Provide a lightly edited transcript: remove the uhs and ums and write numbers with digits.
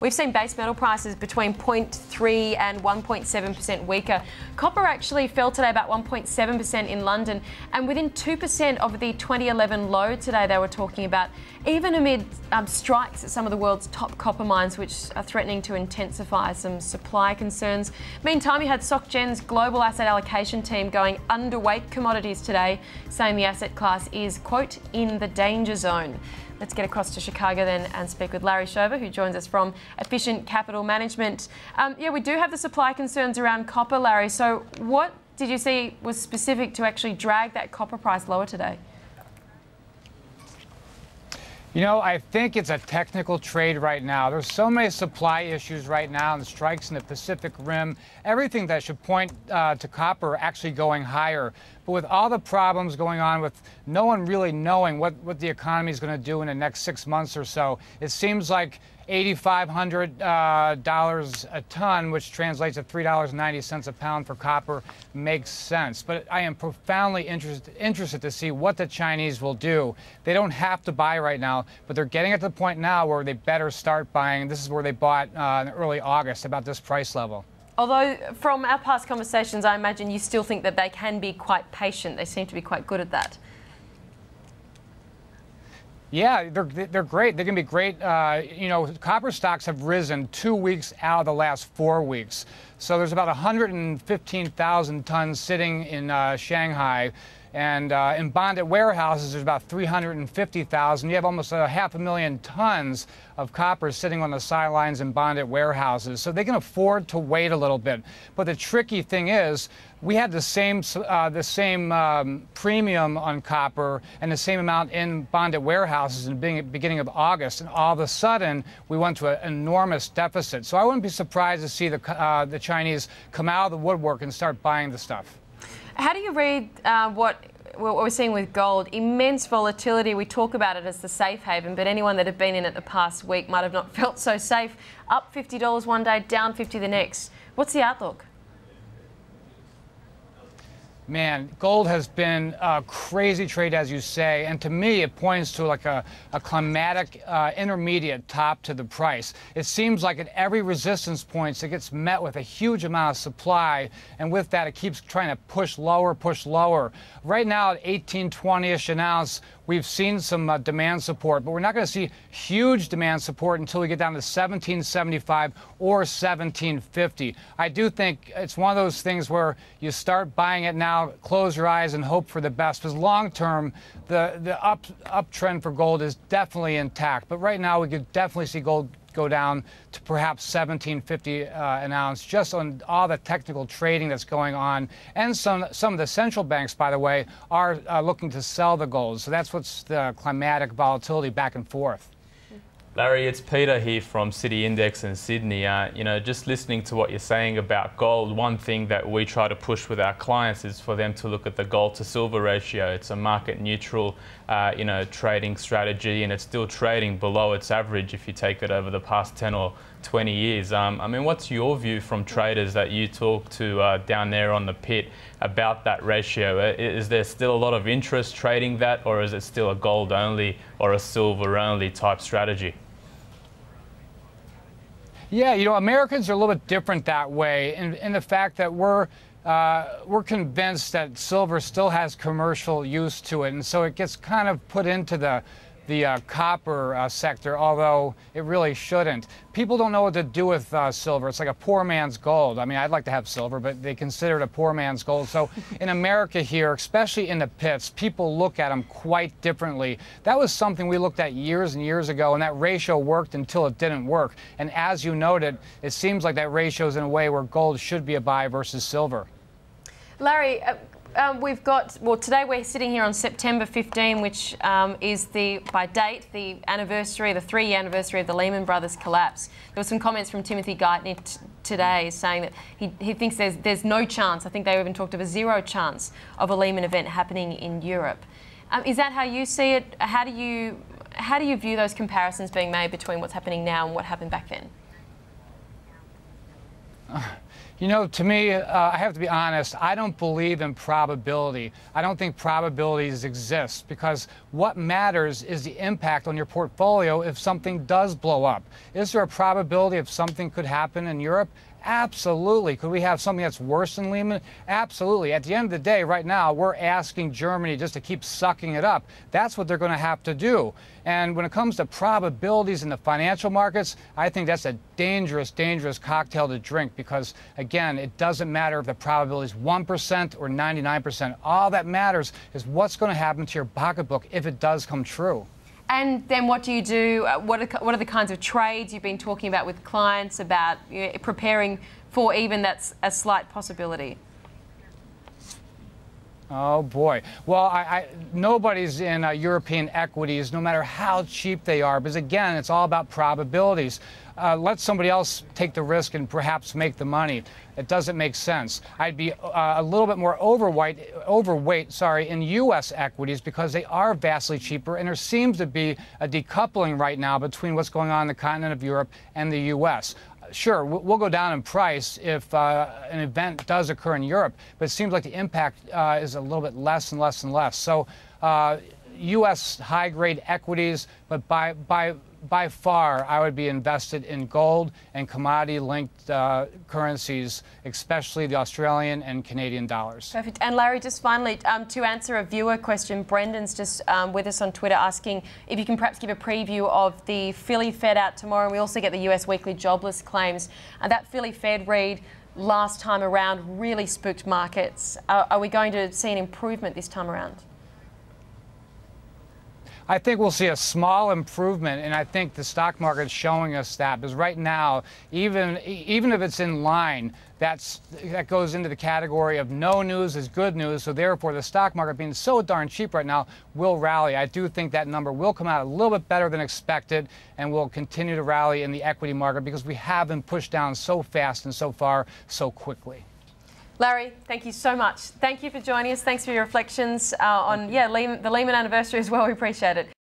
We've seen base metal prices between 0.3 and 1.7% weaker. Copper actually fell today about 1.7% in London, and within 2% of the 2011 low today they were talking about, even amid strikes at some of the world's top copper mines, which are threatening to intensify some supply concerns. Meantime, you had SocGen's global asset allocation team going underweight commodities today, saying the asset class is, quote, in the danger zone. Let's get across to Chicago then and speak with Larry Shover, who joins us from Efficient Capital Management. Yeah, we do have the supply concerns around copper, Larry. So what did you see was specific to actually drag that copper price lower today? You know, I think it's a technical trade right now. There's so many supply issues right now and strikes in the Pacific Rim, everything that should point to copper actually going higher. But with all the problems going on, with no one really knowing what the economy is going to do in the next 6 months or so, it seems like $8,500 a ton, which translates to $3.90 a pound for copper, makes sense. But I am profoundly interested to see what the Chinese will do. They don't have to buy right now, but they're getting at the point now where they better start buying. This is where they bought in early August, about this price level. Although from our past conversations, I imagine you still think that they can be quite patient. They seem to be quite good at that. Yeah, they're great. They're going to be great. You know, copper stocks have risen 2 weeks out of the last 4 weeks. So there's about 115,000 tons sitting in Shanghai. And in bonded warehouses, there's about 350,000. You have almost 500,000 tons of copper sitting on the sidelines in bonded warehouses. So they can afford to wait a little bit. But the tricky thing is, we had the same premium on copper and the same amount in bonded warehouses in the beginning of August, and all of a sudden we went to an enormous deficit. So I wouldn't be surprised to see the Chinese come out of the woodwork and start buying the stuff. How do you read what we're seeing with gold? Immense volatility. We talk about it as the safe haven, but anyone that had been in it the past week might have not felt so safe. Up $50 one day, down 50 the next. What's the outlook? Man, gold has been a crazy trade, as you say, and to me it points to like a climatic intermediate top to the price. It seems like at every resistance point it gets met with a huge amount of supply, and with that it keeps trying to push lower, push lower. Right now at 1820-ish an ounce, we've seen some demand support, but we're not going to see huge demand support until we get down to 1775 or 1750. I do think it's one of those things where you start buying it now, close your eyes and hope for the best, because long term the uptrend for gold is definitely intact. But right now we could definitely see gold go down to perhaps 1750 an ounce, just on all the technical trading that's going on. And some of the central banks, by the way, are looking to sell the gold. So that's what's the climatic volatility back and forth. Larry, it's Peter here from City Index in Sydney. You know, just listening to what you're saying about gold, one thing that we try to push with our clients is for them to look at the gold to silver ratio. It's a market neutral, you know, trading strategy, and it's still trading below its average if you take it over the past 10 or 20 years. I mean, what's your view from traders that you talk to down there on the pit about that ratio? Is there still a lot of interest trading that, or is it still a gold only or a silver only type strategy? Yeah, you know, Americans are a little bit different that way in the fact that we're convinced that silver still has commercial use to it, and so it gets kind of put into the copper sector, although it really shouldn't. People don't know what to do with silver. It's like a poor man's gold. I mean, I'd like to have silver, but they consider it a poor man's gold. So in America here, especially in the pits, people look at them quite differently. That was something we looked at years and years ago, and that ratio worked until it didn't work. And as you noted, it seems like that ratio is in a way where gold should be a buy versus silver. Larry, we've got, well, today we're sitting here on September 15, which is by date, the anniversary, the 3-year anniversary of the Lehman Brothers collapse. There were some comments from Timothy Geithner today saying that he thinks there's no chance. I think they even talked of a 0 chance of a Lehman event happening in Europe. Is that how you see it? How do you view those comparisons being made between what's happening now and what happened back then? You know, to me, I have to be honest, I don't believe in probability. I don't think probabilities exist because what matters is the impact on your portfolio if something does blow up. Is there a probability if something could happen in Europe? Absolutely. Could we have something that's worse than Lehman? Absolutely. At the end of the day, right now, we're asking Germany just to keep sucking it up. That's what they're going to have to do. And when it comes to probabilities in the financial markets, I think that's a dangerous, dangerous cocktail to drink because, again, it doesn't matter if the probability is 1% or 99%. All that matters is what's going to happen to your pocketbook if it does come true. And then what do you do? What are the kinds of trades you've been talking about with clients about preparing for even that's a slight possibility? Oh boy. Well, nobody's in European equities, no matter how cheap they are, because again, it's all about probabilities. Let somebody else take the risk and perhaps make the money. It doesn't make sense. I'd be a little bit more overweight, in U.S. equities because they are vastly cheaper, and there seems to be a decoupling right now between what's going on in the continent of Europe and the U.S. Sure, we'll go down in price if an event does occur in Europe, but it seems like the impact is a little bit less and less and less. So U.S. high-grade equities, but by far, I would be invested in gold and commodity-linked currencies, especially the Australian and Canadian dollars. Perfect. And Larry, just finally, to answer a viewer question, Brendan's just with us on Twitter asking if you can perhaps give a preview of the Philly Fed out tomorrow. And we also get the US weekly jobless claims. That Philly Fed read last time around really spooked markets. Are we going to see an improvement this time around? I think we'll see a small improvement, and I think the stock market's showing us that. Because right now, even if it's in line, that goes into the category of no news is good news. So therefore, the stock market being so darn cheap right now will rally. I do think that number will come out a little bit better than expected, and will continue to rally in the equity market because we have been pushed down so fast and so far so quickly. Larry, thank you so much. Thank you for joining us. Thanks for your reflections on the Lehman anniversary as well. We appreciate it.